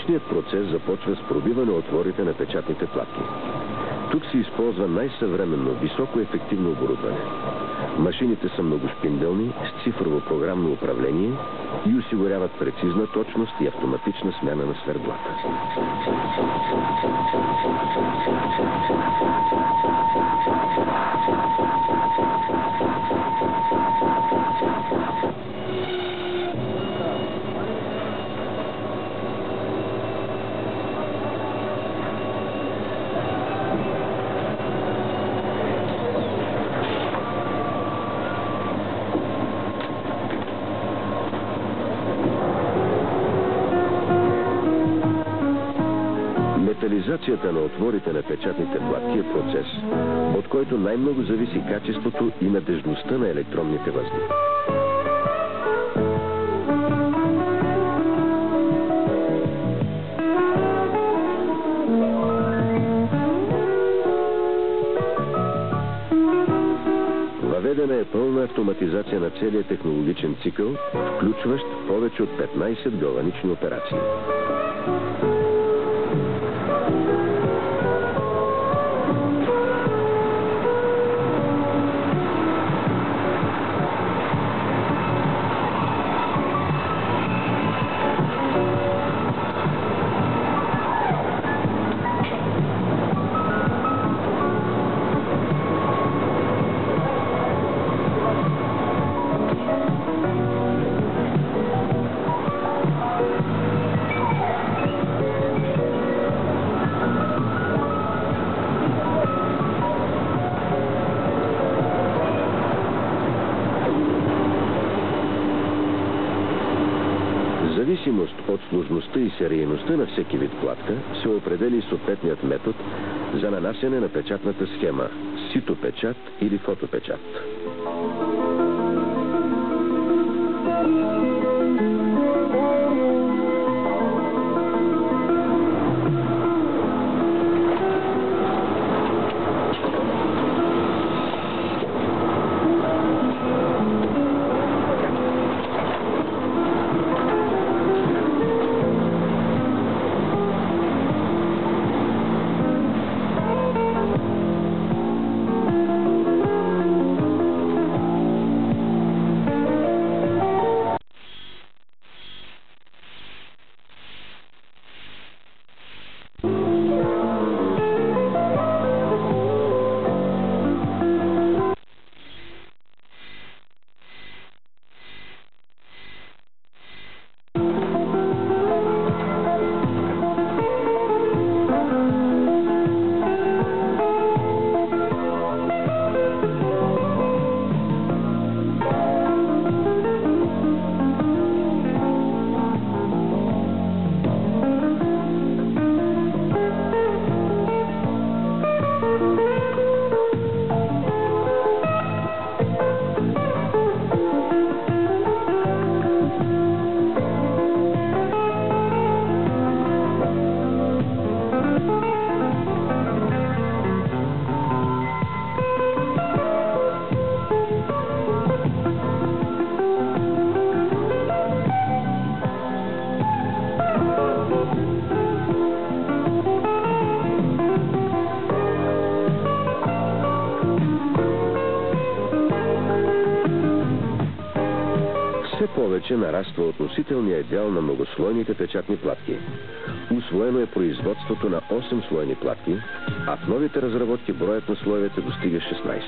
Технологичният процес започва с пробиване отворите на печатните платки. Тук се използва най-съвременно, високоефективно оборудване. Машините са многошпинделни, с цифрово програмно управление и осигуряват прецизна точност и автоматична смяна на свердлата. Метализацията на отворите на печатните платки е процес, от който най-много зависи качеството и надежността на електронните възли. Въведена е пълна автоматизация на целия технологичен цикъл, включващ повече от 15 галванични операции. В зависимост от сложността и серийността на всеки вид платка се определи съответният метод за нанасяне на печатната схема – ситопечат или фотопечат. Повече нараства относителният дял на многослойните печатни платки. Усвоено е производството на 8-слойни платки, а в новите разработки броят на слоевете достига 16.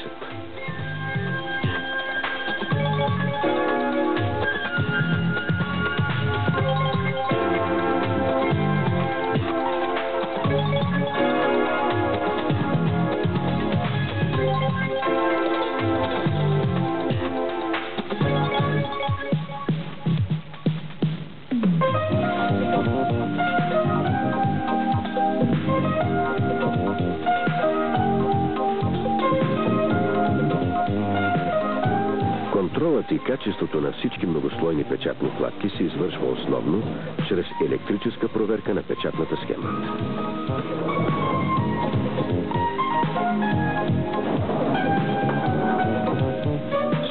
Контролът и качеството на всички многослойни печатни платки се извършва основно чрез електрическа проверка на печатната схема.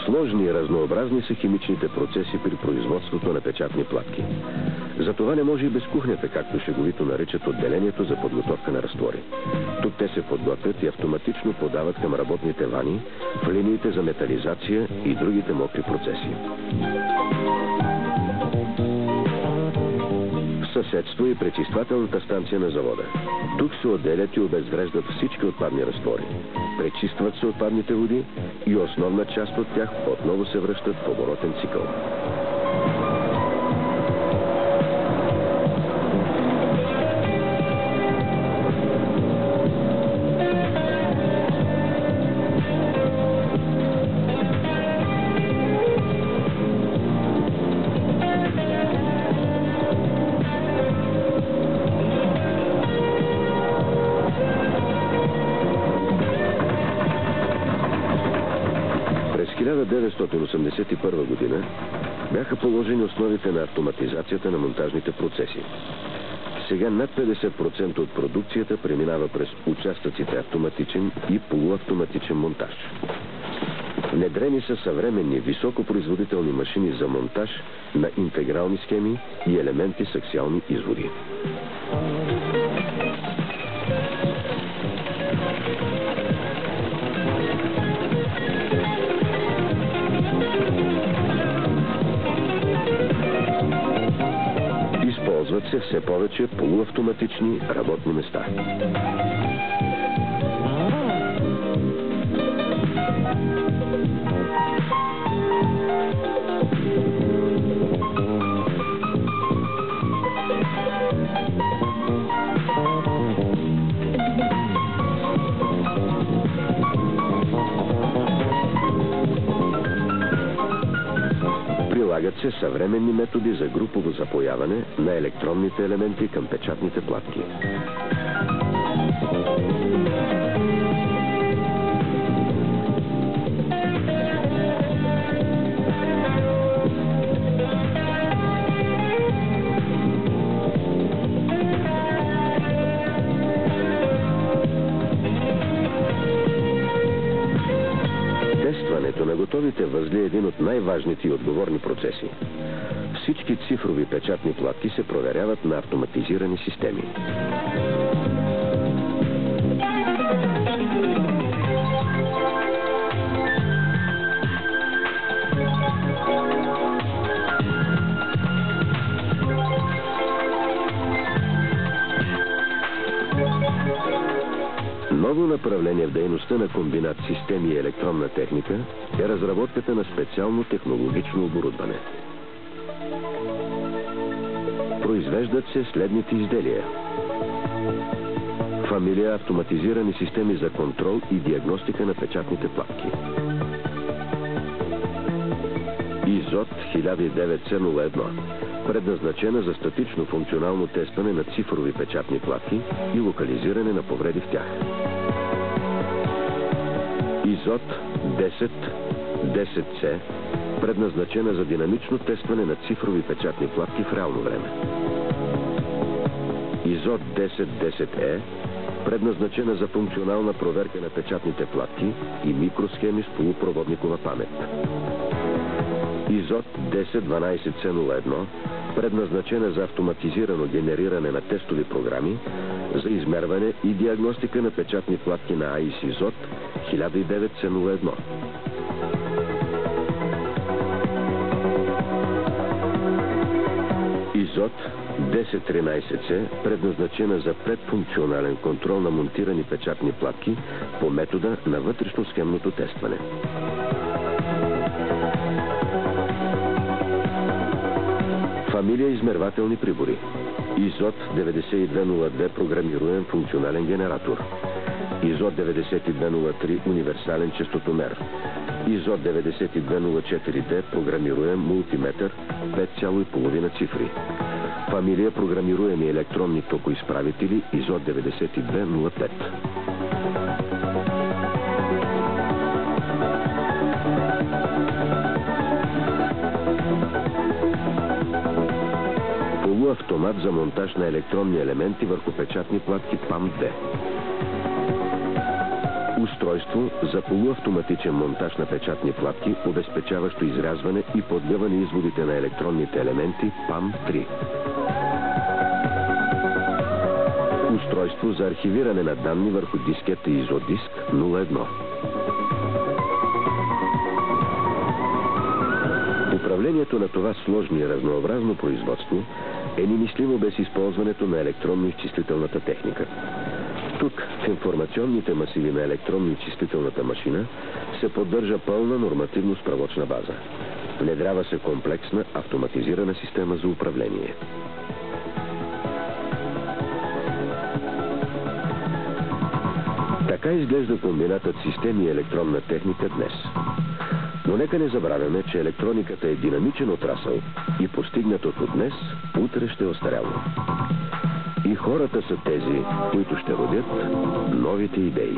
Сложни и разнообразни са химичните процеси при производството на печатни платки. Затова не може и без кухнята, както шеговито наричат отделението за подготовка на разтвори. Тук те се подготвят и автоматично подават към работните вани, в линиите за метализация и другите мокри процеси. В съседство и пречиствателната станция на завода. Тук се отделят и обезвреждат всички отпадни разтвори. Пречистват се отпадните води и основна част от тях отново се връщат в оборотен цикъл. В 1981 година бяха положени основите на автоматизацията на монтажните процеси. Сега над 50% от продукцията преминава през участъците автоматичен и полуавтоматичен монтаж. Внедрени са съвременни високопроизводителни машини за монтаж на интегрални схеми и елементи с аксиални изводи. Използват се все повече полуавтоматични работни места. Прилагат се съвременни методи за групово запояване на електронните елементи към печатните платки. Тестването на готовите възли е един от най-важните и отговорни процеси. Всички цифрови печатни платки се проверяват на автоматизирани системи. Ново направление в дейността на комбинат системи и електронна техника е разработката на специално технологично оборудване. Произвеждат се следните изделия. Фамилия автоматизирани системи за контрол и диагностика на печатните платки. ИЗОТ 1901, предназначена за статично функционално тестване на цифрови печатни платки и локализиране на повреди в тях. ИЗОТ 1010C, предназначена за динамично тестване на цифрови печатни платки в реално време. ИЗОТ 1010E, предназначена за функционална проверка на печатните платки и микросхеми с полупроводникова памет. ИЗОТ 1012C01, предназначена за автоматизирано генериране на тестови програми за измерване и диагностика на печатни платки на АИС-ИЗОТ 1009C01. ИЗОТ 1013C, предназначена за предфункционален контрол на монтирани печатни платки по метода на вътрешносхемното тестване. Фамилия измервателни прибори. ИЗОТ 9202 програмируем функционален генератор. ИЗОТ 9203 универсален честотомер. ИЗОТ 9204D програмируем мултиметър 5,5 цифри. Фамилия програмируеми електронни токоизправители ИЗОТ 9205. Полуавтомат за монтаж на електронни елементи върху печатни платки ПАМ-2. Устройство за полуавтоматичен монтаж на печатни платки, обезпечаващо изрязване и подгъване изводите на електронните елементи ПАМ-3. устройство за архивиране на данни върху дискета Изодиск 01. Управлението на това сложно и разнообразно производство е немислимо без използването на електронно-изчислителната техника. Тук, в информационните масиви на електронно-изчислителната машина, се поддържа пълна нормативно-справочна база. Внедрява се комплексна автоматизирана система за управление. Така изглежда комбинатът системи и електронна техника днес. Но нека не забравяме, че електрониката е динамичен отрасъл и постигнатото днес, утре ще е остаряло. И хората са тези, които ще родят новите идеи.